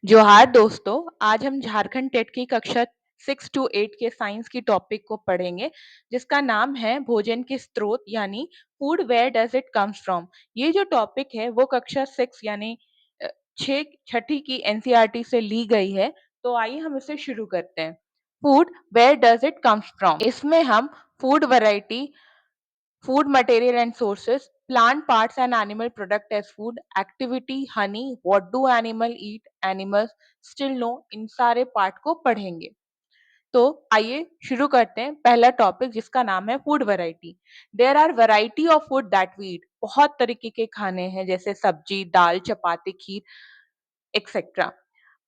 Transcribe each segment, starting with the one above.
जोहार दोस्तों। आज हम झारखंड टेट की कक्षा 6 टू 8 के साइंस की टॉपिक को पढ़ेंगे, जिसका नाम है भोजन के स्रोत यानी food where does it comes from. ये जो टॉपिक है वो कक्षा 6 यानी अ, छठी की एनसीईआरटी से ली गई है। तो आइए हम इसे शुरू करते हैं। Food where does it comes from, इसमें हम food variety, food material and sources, plant parts and animal product as food, activity, honey, what do animal eat, animals still know, इन सारे पार्ट को पढ़ेंगे। तो आइए शुरू करते हैं पहला टॉपिक, जिसका नाम है food variety. There are variety of food that we eat. बहुत तरीके के खाने हैं, जैसे सब्जी, दाल, चपाती, खीर एक्सेट्रा।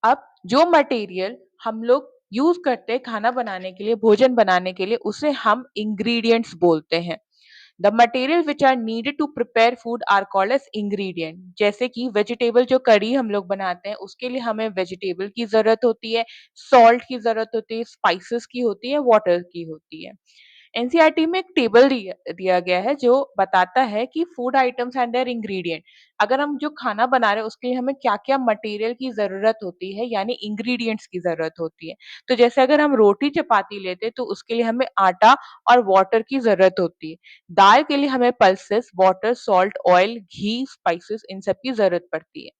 अब जो मटेरियल हम लोग यूज करते हैं खाना बनाने के लिए, भोजन बनाने के लिए, उसे हम इंग्रेडिएंट्स बोलते हैं। The material which are needed to prepare food are called as ingredient. जैसे कि वेजिटेबल, जो करी हम लोग बनाते हैं उसके लिए हमें वेजिटेबल की जरूरत होती है, सॉल्ट की जरूरत होती है, स्पाइसेस की होती है, वाटर की होती है। एनसीईआरटी में एक टेबल दिया गया है जो बताता है कि food items and their ingredient. अगर हम जो खाना बना रहे हैं उसके लिए हमें क्या क्या मटेरियल की जरूरत होती है, यानी इंग्रेडिएंट्स की जरूरत होती है। तो जैसे अगर हम रोटी चपाती लेते हैं तो उसके लिए हमें आटा और वाटर की जरूरत होती है। दाल के लिए हमें पल्सेस, वाटर, सॉल्ट, ऑयल, घी, स्पाइसेस, इन सब की जरूरत पड़ती है।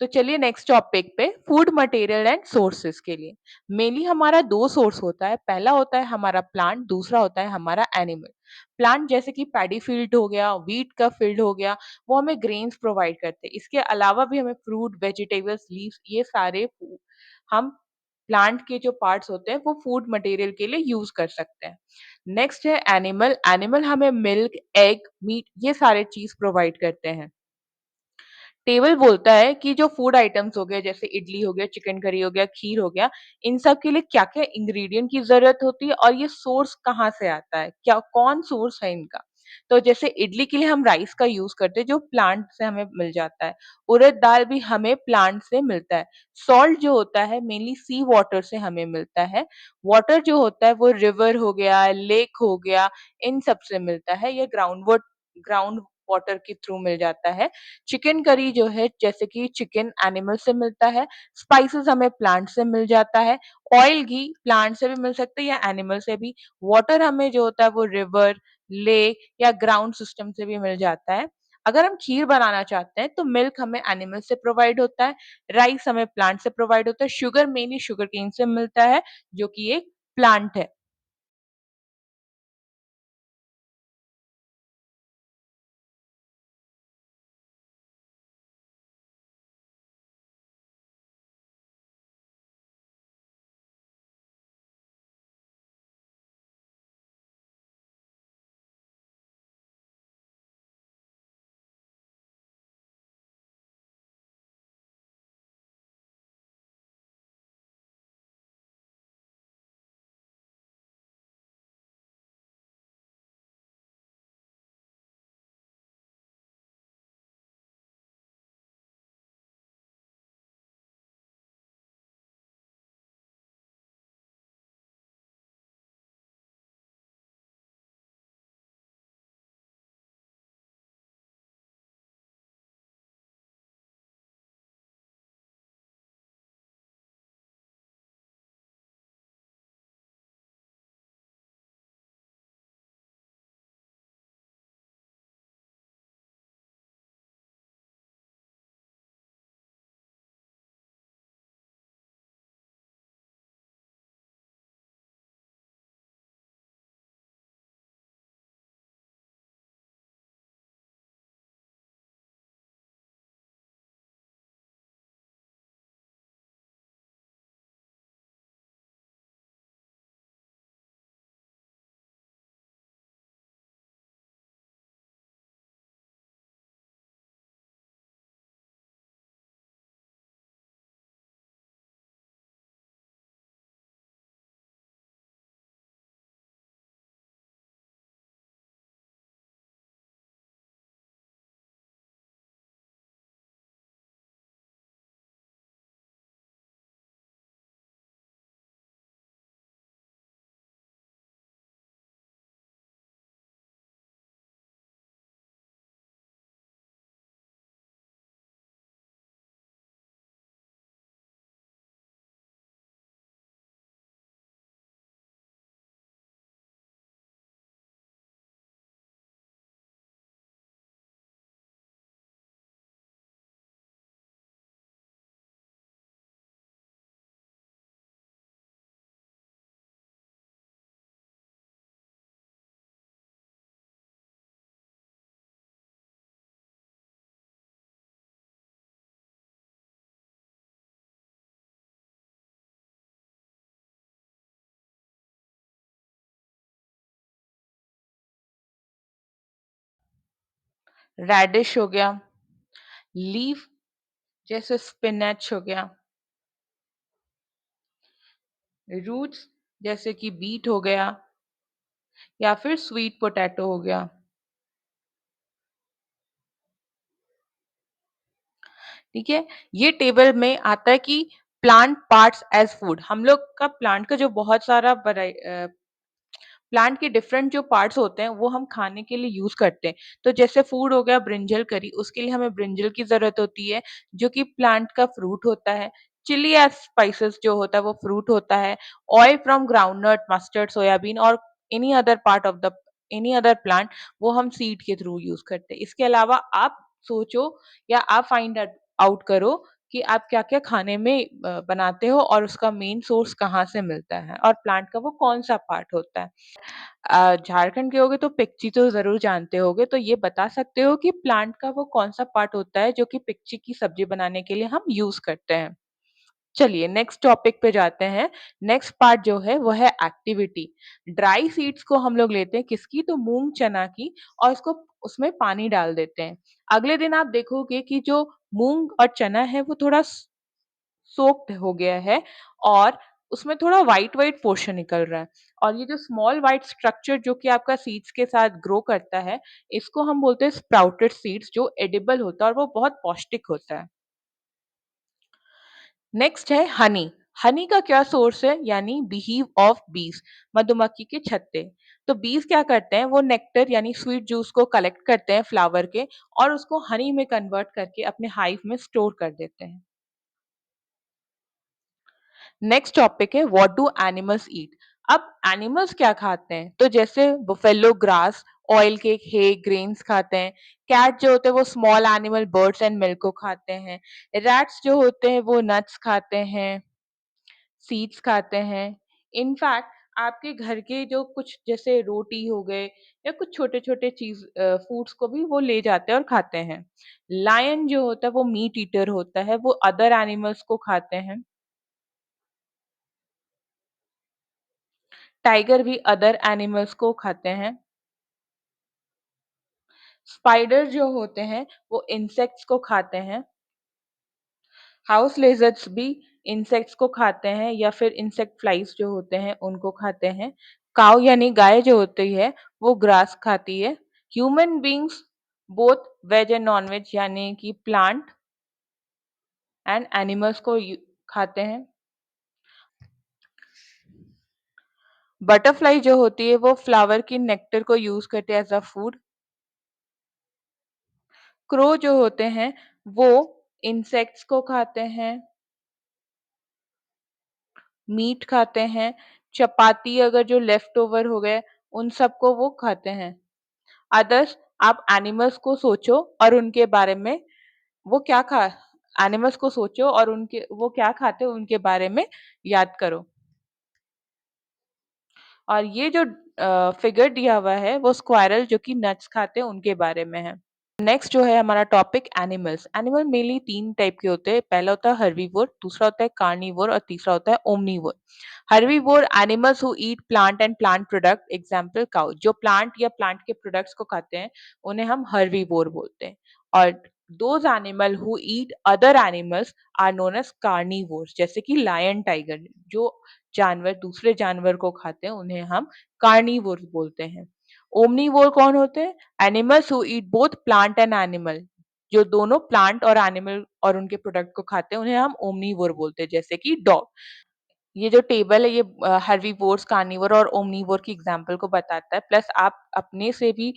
तो चलिए नेक्स्ट टॉपिक पे, फूड मटेरियल एंड सोर्सेस के लिए मेनली हमारा दो सोर्स होता है। पहला होता है हमारा प्लांट, दूसरा होता है हमारा एनिमल। प्लांट जैसे कि पैडी फील्ड हो गया, व्हीट का फील्ड हो गया, वो हमें ग्रेन्स प्रोवाइड करते हैं। इसके अलावा भी हमें फ्रूट, वेजिटेबल्स, लीव्स, ये सारे हम प्लांट के जो पार्ट्स होते हैं वो फूड मटेरियल के लिए यूज कर सकते हैं। नेक्स्ट है एनिमल। एनिमल हमें मिल्क, एग, मीट, ये सारे चीज प्रोवाइड करते हैं। टेबल बोलता है कि जो फूड आइटम्स हो गए, जैसे इडली हो गया, चिकन करी हो गया, खीर हो गया, इन सब के लिए क्या-क्या इंग्रेडिएंट की ज़रूरत होती है और ये सोर्स कहाँ से आता है, क्या कौन सोर्स है इनका। तो जैसे इडली के लिए हम राइस का यूज़ करते हैं जो प्लांट से हमें मिल जाता है। उड़द दाल भी हमें प्लांट से मिलता है। सॉल्ट जो होता है मेनली सी वाटर से हमें मिलता है। वाटर जो होता है वो रिवर हो गया, लेक हो गया, इन सब से मिलता है। ये ग्राउंड वाटर के थ्रू मिल जाता है। चिकन करी जो है, जैसे कि चिकन एनिमल से मिलता है। स्पाइसेस हमें प्लांट से मिल जाता है। ऑयल, घी प्लांट से भी मिल सकता है या एनिमल से भी। वाटर हमें जो होता है वो रिवर, लेक या ग्राउंड सिस्टम से भी मिल जाता है। अगर हम खीर बनाना चाहते हैं तो मिल्क हमें एनिमल से प्रोवाइड होता है, राइस हमें प्लांट से प्रोवाइड होता है, शुगर मेनली शुगर केन से मिलता है जो कि एक प्लांट है। रेडिश हो गया, लीफ जैसे स्पिनच हो गया, रूट्स जैसे कि बीट हो गया या फिर स्वीट पोटैटो हो गया। ठीक है? ये टेबल में आता है कि प्लांट पार्ट्स एज़ फूड। हम लोग का प्लांट का जो बहुत सारा प्लांट के डिफरेंट जो पार्ट्स होते हैं वो हम खाने के लिए यूज़ करते हैं। तो जैसे फूड हो गया ब्रिंजल करी, उसके लिए हमें ब्रिंजल की ज़रूरत होती है जो कि प्लांट का फ्रूट होता है। चिली एज़ स्पाइसेस जो होता है वो फ्रूट होता है। Oil from groundnut, mustard, soybean और any other part of the any other plant वो हम सीड के थ्रू यूज़ करते हैं। इसके अलावा आप सोचो या आप फाइंड आउट करो कि आप क्या-क्या खाने में बनाते हो और उसका मेन सोर्स कहाँ से मिलता है और प्लांट का वो कौन-सा पार्ट होता है। झारखंड के होगे तो पिच्ची तो ज़रूर जानते होंगे, तो ये बता सकते हो कि प्लांट का वो कौन-सा पार्ट होता है जो कि पिच्ची की सब्ज़ी बनाने के लिए हम यूज़ करते हैं? चलिए नेक्स्ट टॉपिक पे जाते हैं। नेक्स्ट पार्ट जो है वो है एक्टिविटी। ड्राई सीड्स को हम लोग लेते हैं किसकी? तो मूँग चना की और उसको उसमें पानी डाल देते हैं। अगले दिन आप देखोगे कि जो मूँग और चना है वो थोड़ा सोक्ड हो गया है और उसमें थोड़ा व्हाइट-व्हाइट पोर्शन निकल रहा है और ये जो स्मॉल व्हाइट स्ट्रक्चर जो कि आपका सीड्स के साथ ग्रो करता है, इसको हम बोलते हैं स्प्राउटेड सीड्स जो एडिबल होता है और वो बहुत पौष्टिक होता है। नेक्स्ट है हनी। हनी का क्या सोर्स है? यानी बिहीव ऑफ बीज, मधुमक्खी के छत्ते। तो बीज क्या करते हैं? वो नेक्टर यानी स्वीट जूस को कलेक्ट करते हैं फ्लावर के और उसको हनी में कन्वर्ट करके अपने हाइव में स्टोर कर देते हैं। नेक्स्ट टॉपिक है व्हाट डू एनिमल्स ईट। अब एनिमल्स क्या खाते हैं? तो जैसे बुफेलो ग्रास, ऑयल केक, हे, ग्रेन्स खाते हैं। कैट जो होते हैं वो small animal birds and milk को खाते हैं। रैट्स जो होते हैं वो नट्स खाते हैं, सीड्स खाते हैं। इनफैक्ट आपके घर के जो कुछ जैसे रोटी हो गए या कुछ छोटे-छोटे चीज़ फूड्स को भी वो ले जाते हैं और खाते हैं। लायन जो होता है वो मीट ईटर होता है, वो अदर एनिमल्स को खाते हैं। टाइगर भी अदर एनिमल्स को खाते हैं। स्पाइडर जो होते हैं वो इंसेक्ट्स को खाते हैं। हाउस लिज़र्ड्स भी इंसेक्ट्स को खाते हैं या फिर इंसेक्ट फ्लाइज़ जो होते हैं उनको खाते हैं। काऊ यानी गाय जो होती है वो ग्रास खाती है। Human beings both veg and non veg यानी कि प्लांट एंड एनिमल्स को यू खाते हैं। बटरफ्लाई जो होती है वो फ्लावर की नेक्टर को यूज़ करते हैं एज़ अ फूड। क्रो जो होते हैं वो इंसेक्ट्स को खाते हैं, मीट खाते हैं, चपाती अगर जो लेफ्ट ओवर हो गए उन सबको वो खाते हैं। अदर्स आप एनिमल्स को सोचो और उनके बारे में वो क्या खा एनिमल्स को सोचो और उनके वो क्या खाते हैं उनके बारे में याद करो। और ये जो फिगर दिया हुआ है वो स्क्वायरल जो कि नट्स खाते हैं उनके बारे में है। नेक्स्ट जो है हमारा topic animals. Animal mainly 3 type के होते हैं। पहला होता है हर्बीवोर, दूसरा होता है कार्निवोर और तीसरा होता है omnivore. Herbivore animals who eat plant and plant product example cow. जो प्लांट या प्लांट के प्रोडक्ट्स को खाते हैं, उन्हें हम हर्बीवोर बोलते हैं। और those animal who eat other animals are known as carnivores जैसे कि लायन, टाइगर। जो जानवर दूसरे जानवर को खाते हैं, उन्हें हम कार्निवोर्स बोलते हैं। ओमनीवोर कौन होते हैं? Animals who eat both plant and animal. जो दोनों प्लांट और एनिमल और उनके प्रोडक्ट को खाते हैं उन्हें हम ओमनीवोर बोलते हैं जैसे कि डॉग। ये जो टेबल है ये हर्बीवोर्स, कार्निवोर और ओमनीवोर की एग्जांपल को बताता है। प्लस आप अपने से भी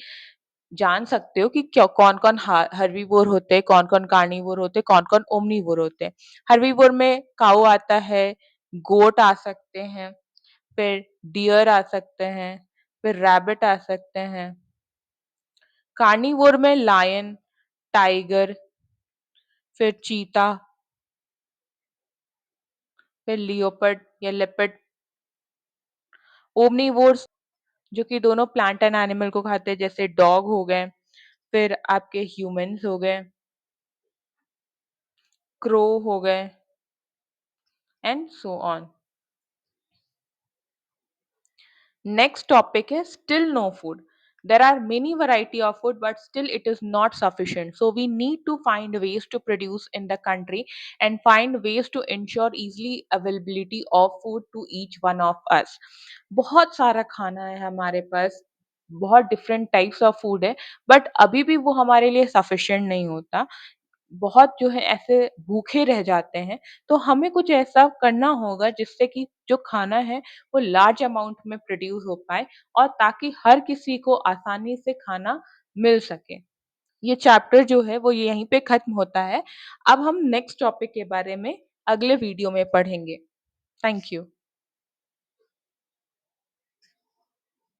जान सकते हो कि क्यों कौन-कौन हर्बीवोर होते हैं, कौन-कौन कार्निवोर होते हैं, कौन-कौन ओमनीवोर होते हैं। हर्बीवोर में काऊ आता है, गोट आ सकते हैं, फिर डियर आ सकते हैं, फिर रैबिट आ सकते हैं। कार्निवोर में लायन, टाइगर, फिर चीता, फिर लियोपर्ड या लेपर्ड। ओमनीवोर्स जो कि दोनों प्लांट एंड एनिमल को खाते हैं जैसे डॉग हो गए, फिर आपके ह्यूमन्स हो गए, क्रो हो गए and so on. Next topic है still no food. There are many variety of food, but still it is not sufficient. So we need to find ways to produce in the country and find ways to ensure easily availability of food to each one of us. बहुत सारा खाना है हमारे पास, बहुत different types of food है, but अभी भी वो हमारे लिए सफिशिएंट नहीं होता। बहुत जो है ऐसे भूखे रह जाते हैं, तो हमें कुछ ऐसा करना होगा जिससे कि जो खाना है वो लार्ज अमाउंट में प्रोड्यूस हो पाए और ताकि हर किसी को आसानी से खाना मिल सके। ये चैप्टर जो है वो यहीं पे खत्म होता है। अब हम नेक्स्ट टॉपिक के बारे में अगले वीडियो में पढ़ेंगे। Thank you.